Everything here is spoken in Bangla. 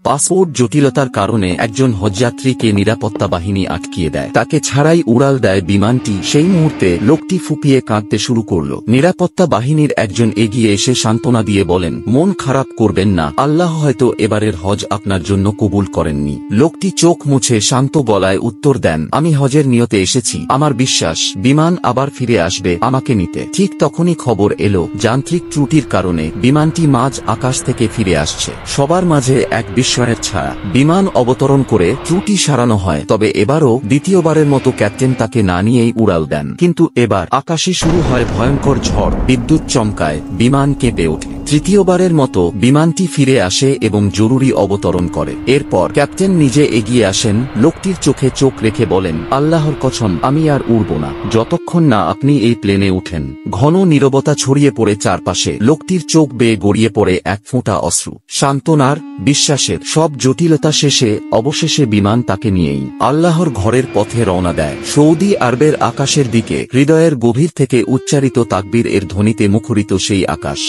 পাসপোর্ট জটিলতার কারণে একজন হজযাত্রীকে নিরাপত্তা বাহিনী আটকিয়ে দেয়। তাকে ছাড়াই উড়াল দেয় বিমানটি। সেই মুহূর্তে লোকটি ফুপিয়ে কাঁদতে শুরু করল। নিরাপত্তা বাহিনীর একজন এগিয়ে এসে সান্ত্বনা দিয়ে বলেন, মন খারাপ করবেন না, আল্লাহ হয়তো এবারের হজ আপনার জন্য কবুল করেননি। লোকটি চোখ মুছে শান্ত গলায় উত্তর দেন, আমি হজের নিয়তে এসেছি, আমার বিশ্বাস বিমান আবার ফিরে আসবে আমাকে নিতে। ঠিক তখনই খবর এলো, যান্ত্রিক ত্রুটির কারণে বিমানটি মাঝ আকাশ থেকে ফিরে আসছে। সবার মাঝে এক বিস্ময়ের ছায়া। বিমান অবতরণ করে ত্রুটি সারানো হয়, তবে এবারও দ্বিতীয়বারের মতো ক্যাপ্টেন তাকে না নিয়েই উড়াল দেন। কিন্তু এবার আকাশে শুরু হয় ভয়ঙ্কর ঝড়, বিদ্যুৎ চমকায়, বিমান কেঁপে ওঠে। তৃতীয়বারের মতো বিমানটি ফিরে আসে এবং জরুরি অবতরণ করে। এরপর ক্যাপ্টেন নিজে এগিয়ে আসেন, লোকটির চোখে চোখ রেখে বলেন, আল্লাহর কসম আমি আর উড়ব না যতক্ষণ না আপনি এই প্লেনে উঠেন। ঘন নীরবতা ছড়িয়ে পড়ে চারপাশে। লোকটির চোখ বেয়ে গড়িয়ে পড়ে এক ফোঁটা অশ্রু। সান্ত্বনার, বিশ্বাসের সব জটিলতা শেষে অবশেষে বিমান তাকে নিয়েই আল্লাহর ঘরের পথে রওনা দেয়। সৌদি আরবের আকাশের দিকে হৃদয়ের গভীর থেকে উচ্চারিত তাকবীর এর ধ্বনিতে মুখরিত সেই আকাশ।